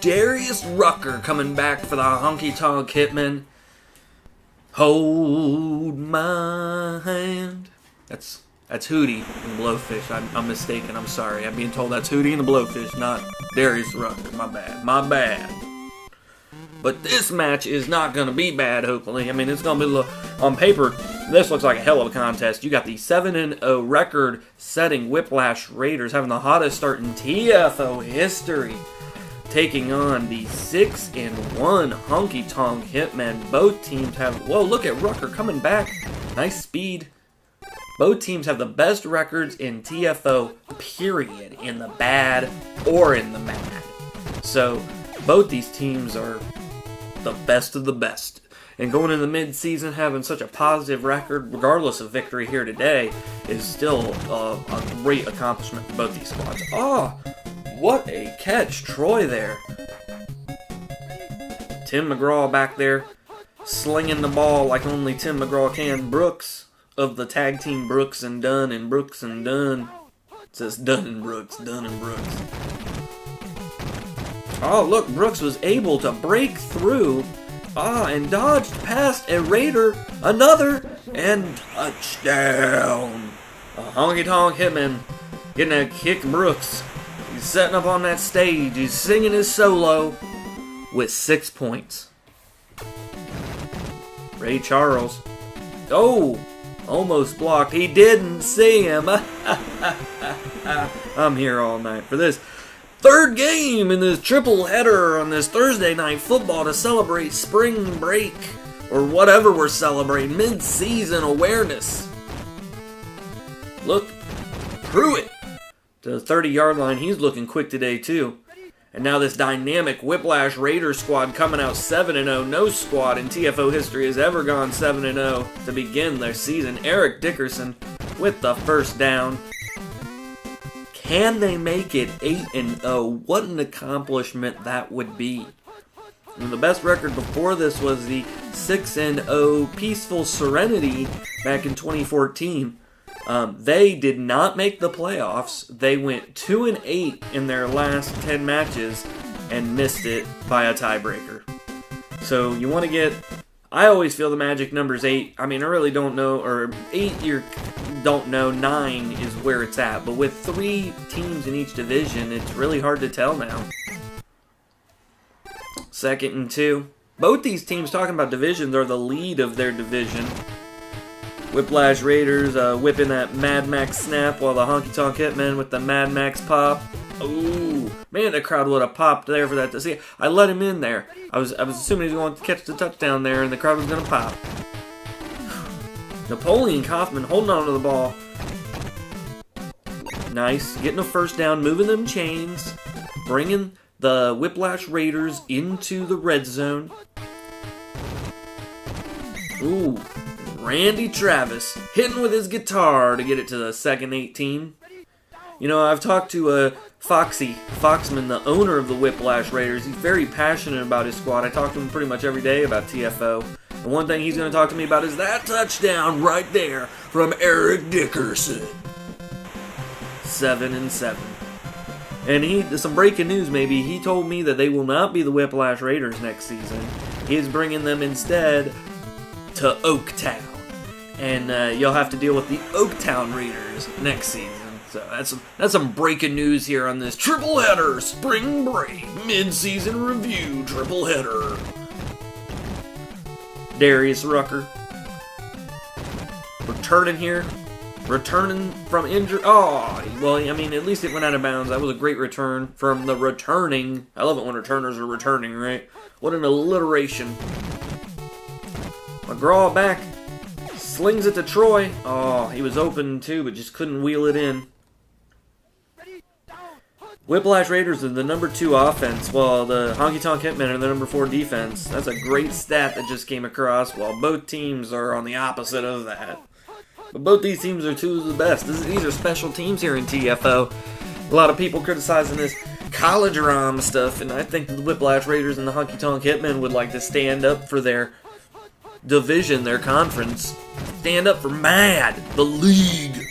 Darius Rucker coming back for the Honky Tonk Hitmen. Hold my hand. That's Hootie and the Blowfish. I'm mistaken. I'm sorry. I'm being told that's Hootie and the Blowfish, not Darius Rucker. My bad. But this match is not going to be bad, hopefully. I mean, it's going to be, on paper, this looks like a hell of a contest. You got the 7-0 record-setting Whiplash Raiders having the hottest start in TFO history, taking on the 6-1 Honky Tonk Hitmen. Both teams have, whoa, look at Rucker coming back. Nice speed. Both teams have the best records in TFO, period, in the bad or in the mad. So, both these teams are the best of the best. And going into the mid-season, having such a positive record, regardless of victory here today, is still a great accomplishment for both these squads. Oh, what a catch, Troy there. Tim McGraw back there, slinging the ball like only Tim McGraw can. Brooks of the tag team Brooks and Dunn and Brooks and Dunn. It says Dunn and Brooks. Oh, look, Brooks was able to break through, and dodged past a Raider, another, and touchdown. A Honky Tonk Hitman getting a kick Brooks. He's setting up on that stage. He's singing his solo with 6 points. Ray Charles. Oh, almost blocked. He didn't see him. I'm here all night for this. Third game in this triple header on this Thursday night football to celebrate spring break, or whatever we're celebrating, mid-season awareness. Look, Pruitt to the 30-yard line. He's looking quick today too. And now this dynamic Whiplash Raiders squad coming out 7-0. No squad in TFO history has ever gone 7-0 to begin their season. Eric Dickerson with the first down. Can they make it 8-0? What an accomplishment that would be. And the best record before this was the 6-0 Peaceful Serenity back in 2014. They did not make the playoffs. They went 2-8 in their last 10 matches and missed it by a tiebreaker. So you want to get... I always feel the magic number's 8. I mean, I really don't know, or 8 you don't know, 9 is where it's at. But with 3 teams in each division, it's really hard to tell now. 2nd and 2. Both these teams, talking about divisions, are the lead of their division. Whiplash Raiders whipping that Mad Max snap, while the Honky Tonk Hitmen with the Mad Max pop. Ooh, man, the crowd would have popped there for that to see. I let him in there. I was assuming he was going to catch the touchdown there, and the crowd was going to pop. Napoleon Kaufman holding on to the ball. Nice, getting a first down, moving them chains, bringing the Whiplash Raiders into the red zone. Ooh, Randy Travis hitting with his guitar to get it to the 2nd 18. You know, I've talked to Foxman, the owner of the Whiplash Raiders. He's very passionate about his squad. I talk to him pretty much every day about TFO. And one thing he's going to talk to me about is that touchdown right there from Eric Dickerson. 7-7. And some breaking news maybe, he told me that they will not be the Whiplash Raiders next season. He is bringing them instead to Oaktown. And you'll have to deal with the Oaktown Raiders next season. So that's some breaking news here on this triple header, spring break, mid-season review triple header. Darius Rucker returning from injury. Oh, well, I mean, at least it went out of bounds. That was a great return from the returning. I love it when returners are returning, right? What an alliteration. McGraw back, slings it to Troy. Oh, he was open too, but just couldn't wheel it in. Whiplash Raiders are the number 2 offense, while the Honky Tonk Hitmen are the number 4 defense. That's a great stat that just came across, while both teams are on the opposite of that. But both these teams are 2 of the best. These are special teams here in TFO. A lot of people criticizing this college ROM stuff, and I think the Whiplash Raiders and the Honky Tonk Hitmen would like to stand up for their division, their conference. Stand up for MAD, the league.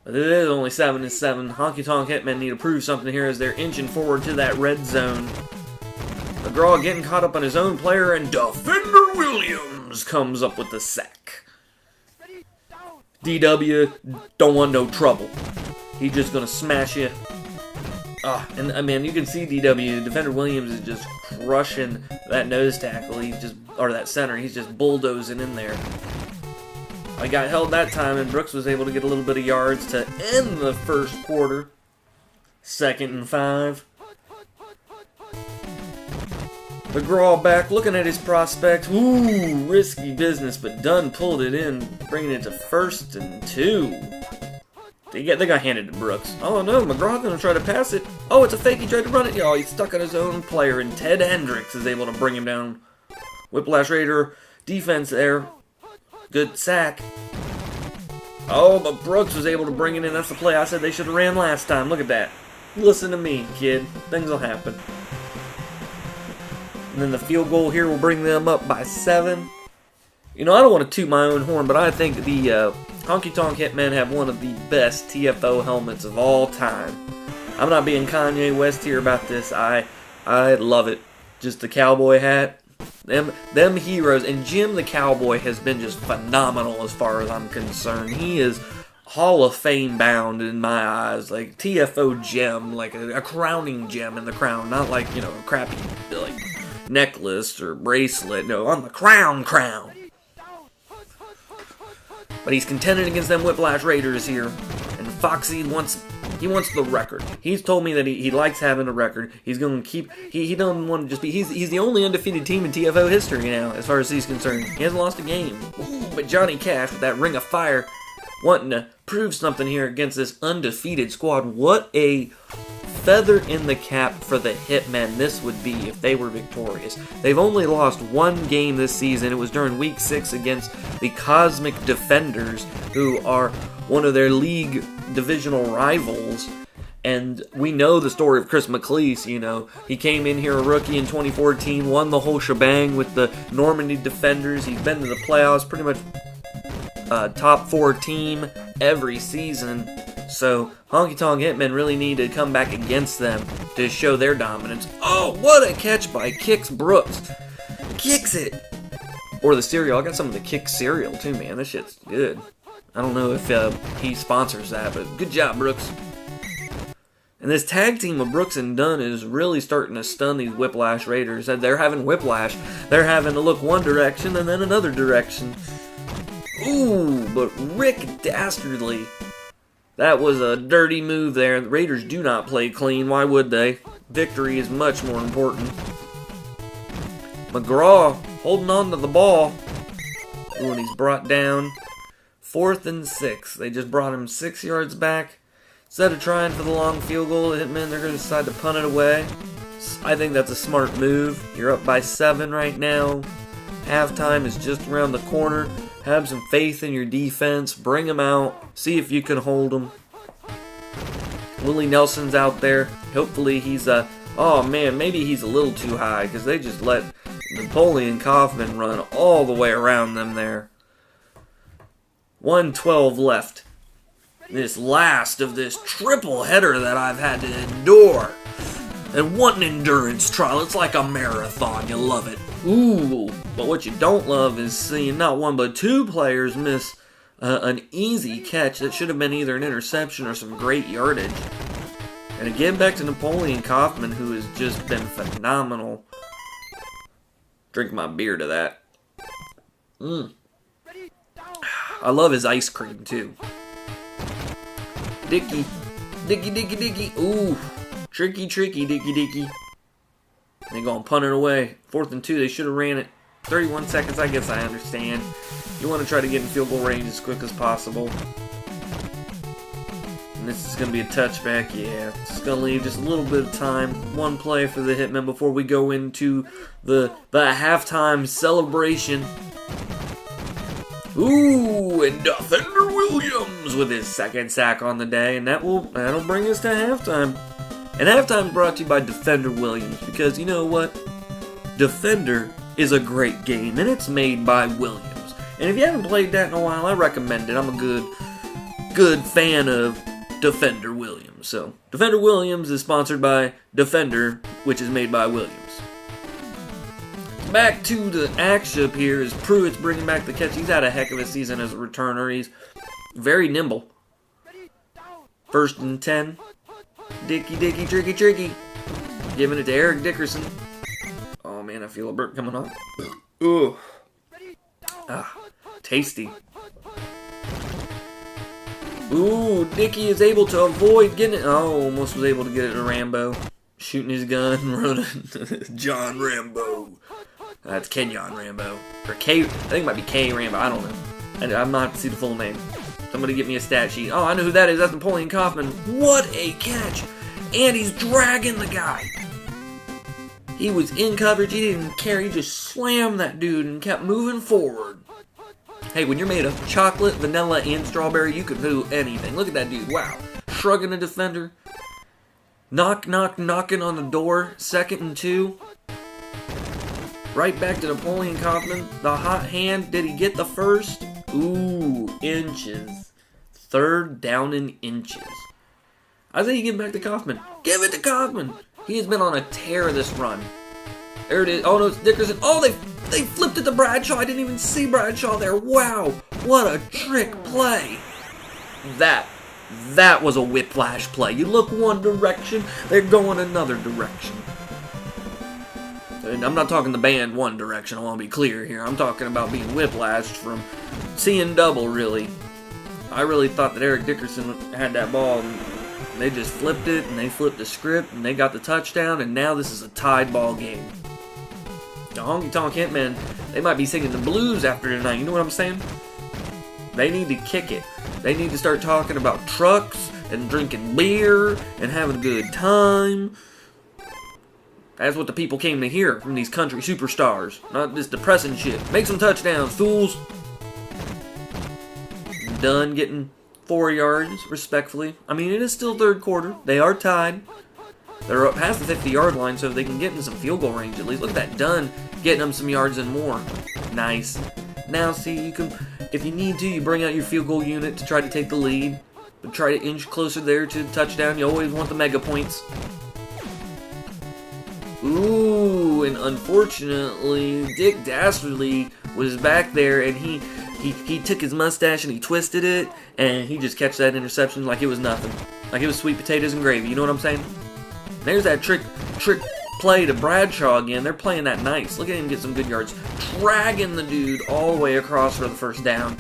But it is only 7-7. Honky Tonk Hitmen need to prove something here as they're inching forward to that red zone. McGraw getting caught up on his own player, and Defender Williams comes up with the sack. DW don't want no trouble. He's just gonna smash you. And I mean, you can see DW, Defender Williams is just crushing that nose tackle. Or that center. He's just bulldozing in there. I got held that time, and Brooks was able to get a little bit of yards to end the first quarter. 2nd and 5. McGraw back, looking at his prospects. Ooh, risky business, but Dunn pulled it in, bringing it to 1st and 2. They got handed to Brooks. Oh no, McGraw gonna try to pass it. Oh, it's a fake, he tried to run it. Oh, he's stuck on his own player, and Ted Hendricks is able to bring him down. Whiplash Raider defense there. Good sack. Oh, but Brooks was able to bring it in. That's the play I said they should have ran last time. Look at that. Listen to me, kid. Things will happen. And then the field goal here will bring them up by 7. You know, I don't want to toot my own horn, but I think the Honky Tonk Hitmen have one of the best TFO helmets of all time. I'm not being Kanye West here about this. I love it. Just the cowboy hat. Them heroes. And Jim the Cowboy has been just phenomenal as far as I'm concerned. He is Hall of Fame bound in my eyes. Like TFO gem, like a crowning gem in the crown. Not like, you know, a crappy like necklace or bracelet. No, on the crown. But he's contending against them Whiplash Raiders here. And Foxy wants the record. He's told me that he likes having a record. He's going to keep... He doesn't want to just be... He's the only undefeated team in TFO history now, as far as he's concerned. He hasn't lost a game. Ooh, but Johnny Cash, with that ring of fire, wanting to prove something here against this undefeated squad. What a feather in the cap for the Hitmen this would be if they were victorious. They've only lost one game this season. It was during Week 6 against the Cosmic Defenders, who are one of their league divisional rivals. And we know the story of Chris McLeese, you know. He came in here a rookie in 2014, won the whole shebang with the Normandy Defenders. He's been to the playoffs, pretty much top 4 team every season. So Honky Tonk Hitmen really need to come back against them to show their dominance. Oh, what a catch by Kicks Brooks. Kicks it. Or the cereal. I got some of the Kicks cereal too, man. This shit's good. I don't know if he sponsors that, but good job, Brooks. And this tag team of Brooks and Dunn is really starting to stun these Whiplash Raiders. They're having whiplash. They're having to look one direction and then another direction. Ooh, but Rick Dastardly. That was a dirty move there. The Raiders do not play clean. Why would they? Victory is much more important. McGraw holding on to the ball. Ooh, and he's brought down. 4th and 6. They just brought him 6 yards back. Instead of trying for the long field goal, the Hitmen, they're going to decide to punt it away. I think that's a smart move. You're up by 7 right now. Halftime is just around the corner. Have some faith in your defense. Bring them out. See if you can hold them. Willie Nelson's out there. Hopefully he's oh man, maybe he's a little too high because they just let Napoleon Kaufman run all the way around them there. 1:12 left. This last of this triple header that I've had to endure. And what an endurance trial. It's like a marathon. You love it. Ooh. But what you don't love is seeing not one but 2 players miss an easy catch that should have been either an interception or some great yardage. And again, back to Napoleon Kaufman, who has just been phenomenal. Drink my beer to that. I love his ice cream, too. Dicky. Ooh. Tricky, Dicky. They're going to punt it away. 4th and 2, they should have ran it. 31 seconds, I guess I understand. You want to try to get in field goal range as quick as possible. And this is going to be a touchback, yeah. It's going to leave just a little bit of time. One play for the Hitmen before we go into the halftime celebration. Ooh, and Defender Williams with his 2nd sack on the day. And that'll bring us to halftime. And halftime brought to you by Defender Williams. Because you know what? Defender is a great game, and it's made by Williams. And if you haven't played that in a while, I recommend it. I'm a good good fan of Defender Williams. So, Defender Williams is sponsored by Defender, which is made by Williams. Back to the action here is Pruitt's bringing back the catch. He's had a heck of a season as a returner. He's very nimble. 1st and 10. Dicky, tricky. Giving it to Eric Dickerson. Oh man, I feel a burp coming on. Ooh. Ah, tasty. Ooh, Dicky is able to avoid getting it. Oh, almost was able to get it to Rambo. Shooting his gun, running. John Rambo. That's Kenyon Rambo. Or K, I think it might be K Rambo, I don't know. I'm not to see the full name. Somebody get me a stat sheet. Oh, I know who that is. That's Napoleon Kaufman. What a catch! And he's dragging the guy. He was in coverage. He didn't care. He just slammed that dude and kept moving forward. Hey, when you're made of chocolate, vanilla, and strawberry, you can do anything. Look at that dude. Wow. Shrugging a defender. Knocking on the door. 2nd and 2. Right back to Napoleon Kaufman. The hot hand. Did he get the first? Ooh, inches. 3rd down in inches. I think you give it back to Kaufman. Give it to Kaufman. He has been on a tear this run. There it is. Oh no, it's Dickerson. Oh, they flipped it to Bradshaw. I didn't even see Bradshaw there. Wow, what a trick play. That was a whiplash play. You look one direction, they're going another direction. And I'm not talking the band One Direction, I want to be clear here. I'm talking about being whiplashed from seeing double, really. I really thought that Eric Dickerson had that ball, and they just flipped it, and they flipped the script, and they got the touchdown, and now this is a tied ball game. The Honky Tonk Hitmen, they might be singing the blues after tonight, you know what I'm saying? They need to kick it. They need to start talking about trucks, and drinking beer, and having a good time. That's what the people came to hear from these country superstars. Not this depressing shit. Make some touchdowns, fools. Done getting 4 yards, respectfully. I mean, it is still 3rd quarter. They are tied. They're up past the 50-yard line, so they can get in some field goal range at least. Look at that, Dunn getting them some yards and more. Nice. Now, see, you can, if you need to, you bring out your field goal unit to try to take the lead. But try to inch closer there to the touchdown. You always want the mega points. Ooh, and unfortunately, Dick Dastardly was back there, and he took his mustache and he twisted it, and he just catch that interception like it was nothing. Like it was sweet potatoes and gravy, you know what I'm saying? There's that trick play to Bradshaw again. They're playing that nice. Look at him get some good yards. Dragging the dude all the way across for the 1st down.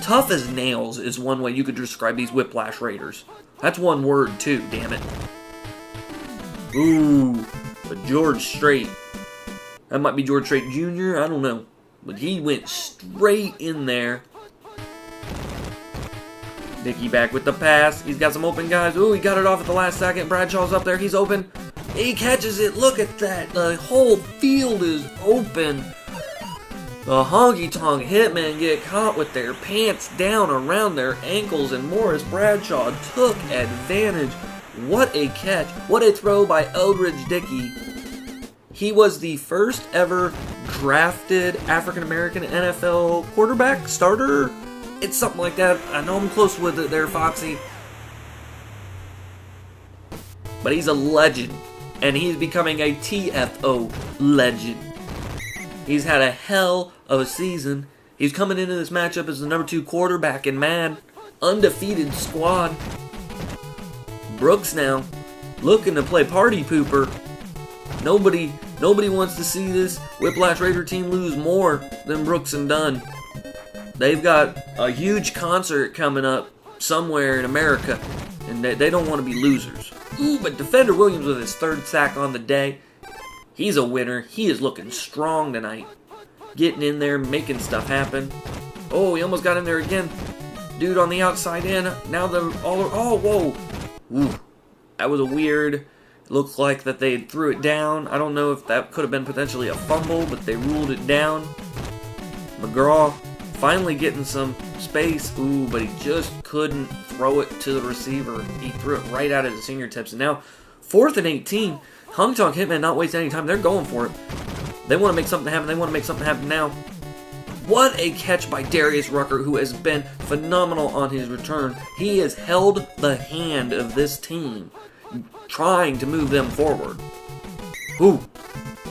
Tough as nails is one way you could describe these Whiplash Raiders. That's one word, too, damn it. Ooh. But George Strait, that might be George Strait Jr., I don't know. But he went straight in there. Dickey back with the pass. He's got some open guys. Ooh, he got it off at the last second. Bradshaw's up there. He's open. He catches it. Look at that. The whole field is open. The Honky Tonk Hitmen get caught with their pants down around their ankles, and Morris Bradshaw took advantage. What a catch. What a throw by Eldridge Dickey. He was the first ever drafted African-American NFL quarterback, starter. It's something like that. I know I'm close with it there, Foxy. But he's a legend. And he's becoming a TFO legend. He's had a hell of a season. He's coming into this matchup as the number 2 quarterback in Mad. Undefeated squad. Brooks now, looking to play party pooper. Nobody wants to see this Whiplash Raider team lose more than Brooks and Dunn. They've got a huge concert coming up somewhere in America, and they don't want to be losers. Ooh, but Defender Williams with his 3rd sack on the day. He's a winner. He is looking strong tonight. Getting in there, making stuff happen. Oh, he almost got in there again. Dude on the outside in. Now oh, whoa. Ooh, that was a weird. Looks like that they threw it down. I don't know if that could have been potentially a fumble, but they ruled it down. McGraw finally getting some space. Ooh, but he just couldn't throw it to the receiver. He threw it right out of his fingertips. And now, 4th and 18. Honky Tonk Hitman not wasting any time. They're going for it. They want to make something happen. They want to make something happen now. What a catch by Darius Rucker, who has been phenomenal on his return. He has held the hand of this team, trying to move them forward. Ooh,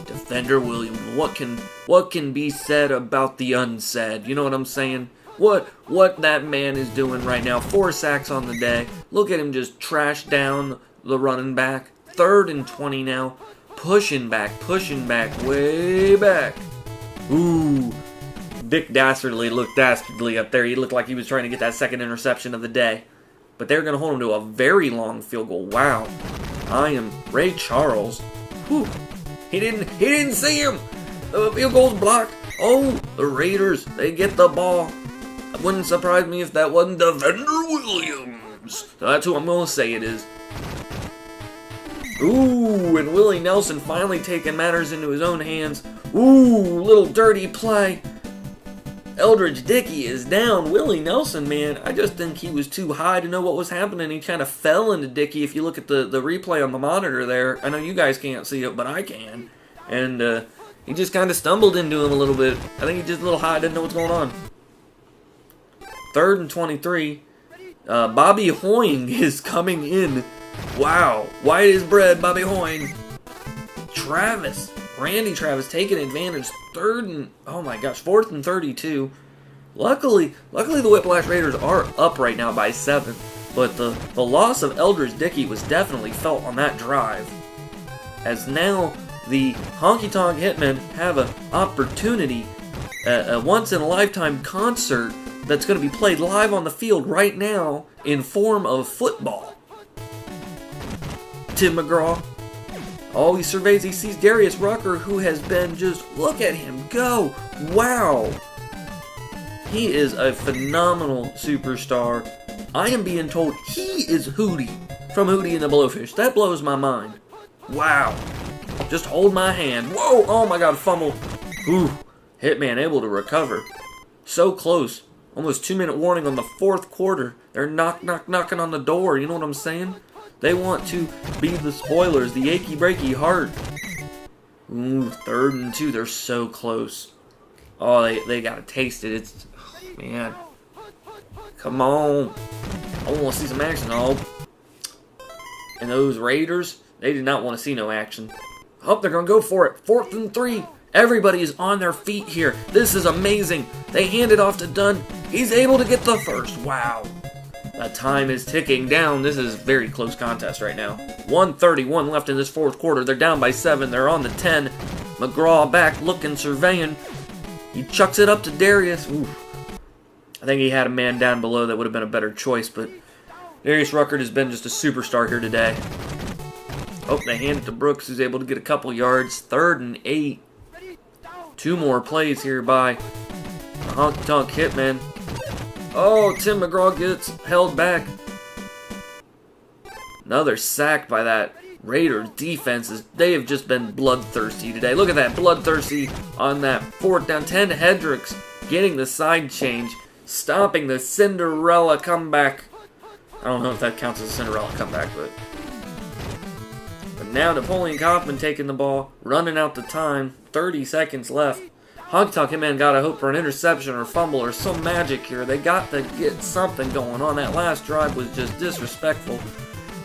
Defender Williams. What can be said about the unsaid? You know what I'm saying? What that man is doing right now. 4 sacks on the day. Look at him just trash down the running back. 3rd and 20 now. Pushing back, way back. Ooh. Dick Dastardly looked dastardly up there. He looked like he was trying to get that 2nd interception of the day. But they're going to hold him to a very long field goal. Wow. I am Ray Charles. Whew. He didn't see him. The field goal's blocked. Oh, the Raiders, they get the ball. It wouldn't surprise me if that wasn't Defender Williams. So that's who I'm going to say it is. Ooh, and Willie Nelson finally taking matters into his own hands. Ooh, little dirty play. Eldridge Dickey is down. Willie Nelson, man, I just think he was too high to know what was happening. He kind of fell into Dickey. If you look at the replay on the monitor there, I know you guys can't see it, but I can. And he just kind of stumbled into him a little bit. I think he's just a little high, didn't know what's going on. 3rd and 23. Bobby Hoying is coming in. Wow. White as bread, Bobby Hoying. Randy Travis taking advantage. 4th and 32. Luckily the Whiplash Raiders are up right now by 7. But the loss of Eldridge Dickey was definitely felt on that drive. As now the Honky Tonk Hitmen have an opportunity, a once-in-a-lifetime concert that's going to be played live on the field right now in form of football. Tim McGraw. Oh, he surveys, he sees Darius Rucker, who has been just, look at him go. Wow. He is a phenomenal superstar. I am being told he is Hootie from Hootie and the Blowfish. That blows my mind. Wow. Just hold my hand. Whoa, oh my God, fumble. Ooh, Hitman able to recover. So close. Almost 2-minute warning on the 4th quarter. They're knocking on the door. You know what I'm saying? They want to be the spoilers, the achy breaky heart. Ooh, 3rd and 2. They're so close. Oh, they gotta taste it. It's, man. Come on. I want to see some action. Oh. And those Raiders, they did not want to see no action. Oh, they're gonna go for it. 4th and 3. Everybody is on their feet here. This is amazing. They hand it off to Dunn. He's able to get the first. Wow. That time is ticking down. This is a very close contest right now. 1:31 left in this 4th quarter. They're down by 7. They're on the 10. McGraw back looking, surveying. He chucks it up to Darius. Oof. I think he had a man down below that would have been a better choice, but Darius Rucker has been just a superstar here today. Oh, they hand it to Brooks, who's able to get a couple yards. 3rd and 8. 2 more plays here by the Honky Tonk Hitman. Oh, Tim McGraw gets held back. Another sack by that Raiders defense. They have just been bloodthirsty today. Look at that, bloodthirsty on that 4th down. 10 Hendricks getting the side change, stopping the Cinderella comeback. I don't know if that counts as a Cinderella comeback, but now Napoleon Kaufman taking the ball, running out the time. 30 seconds left. Honky Tonk Hitman got to hope for an interception or fumble or some magic here. They got to get something going on. That last drive was just disrespectful.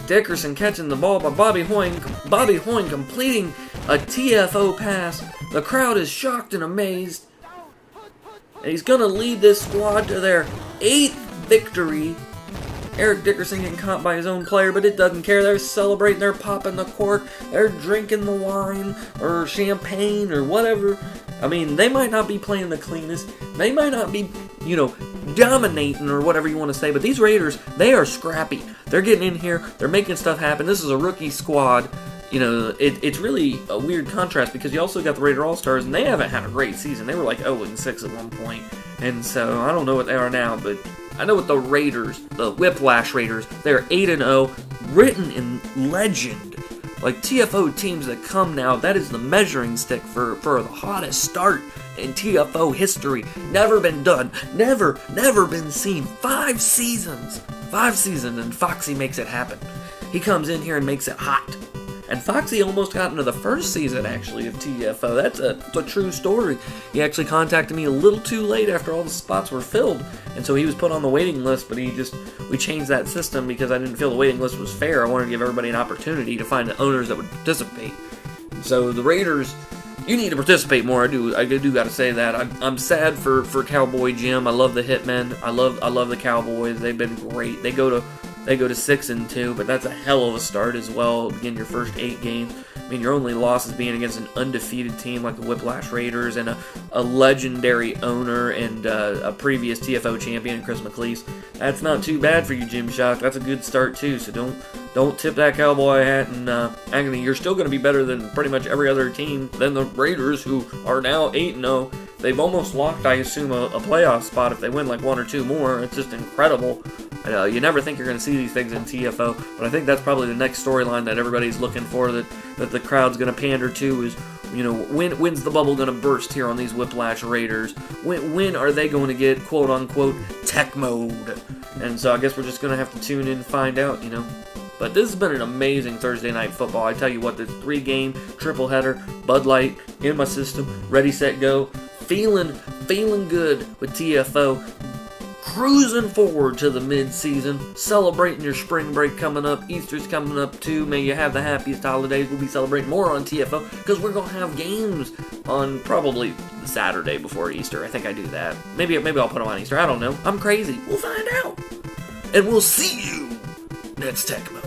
Dickerson catching the ball by Bobby Hoying. Bobby Hoying completing a TFO pass. The crowd is shocked and amazed. And he's going to lead this squad to their 8th victory. Eric Dickerson getting caught by his own player, but it doesn't care. They're celebrating, they're popping the cork, they're drinking the wine or champagne or whatever. I mean, they might not be playing the cleanest. They might not be, dominating or whatever you want to say, but these Raiders, they are scrappy. They're getting in here, they're making stuff happen. This is a rookie squad. It's really a weird contrast because you also got the Raider All-Stars, and they haven't had a great season. They were like 0-6 at one point. And so, I don't know what they are now, but I know what the Raiders, the Whiplash Raiders, they're 8-0, written in legend. Like TFO teams that come now, that is the measuring stick for the hottest start in TFO history. Never been done. Never been seen. 5 seasons. 5 seasons, and Foxy makes it happen. He comes in here and makes it hot. And Foxy almost got into the first season, actually, of TFO. That's a true story. He actually contacted me a little too late after all the spots were filled, and so he was put on the waiting list, but we changed that system because I didn't feel the waiting list was fair. I wanted to give everybody an opportunity to find the owners that would participate. So the Raiders, you need to participate more. I do got to say that. I'm sad for Cowboy Jim. I love the Hitmen. I love the Cowboys. They've been great. They go to 6-2, but that's a hell of a start as well. Begin your first 8 games. I mean, your only loss is being against an undefeated team like the Whiplash Raiders and a legendary owner and a previous TFO champion, Chris McLeese. That's not too bad for you, Jim Shock. That's a good start too. So don't tip that cowboy hat. And actually, you're still going to be better than pretty much every other team than the Raiders, who are now 8-0. They've almost locked, I assume, a playoff spot if they win like 1 or 2 more. It's just incredible. You never think you're going to see these things in TFO, but I think that's probably the next storyline that everybody's looking for, that the crowd's going to pander to is, when's the bubble going to burst here on these Whiplash Raiders? When are they going to get, quote-unquote, tech mode? And so I guess we're just going to have to tune in and find out, But this has been an amazing Thursday night football. I tell you what, this 3-game triple header, Bud Light in my system, ready, set, go. Feeling good with TFO. Cruising forward to the mid-season, celebrating your spring break coming up. Easter's coming up too. May you have the happiest holidays. We'll be celebrating more on TFO because we're going to have games on probably the Saturday before Easter. I think I do that. Maybe I'll put them on Easter. I don't know. I'm crazy. We'll find out. And we'll see you next Tech Mode.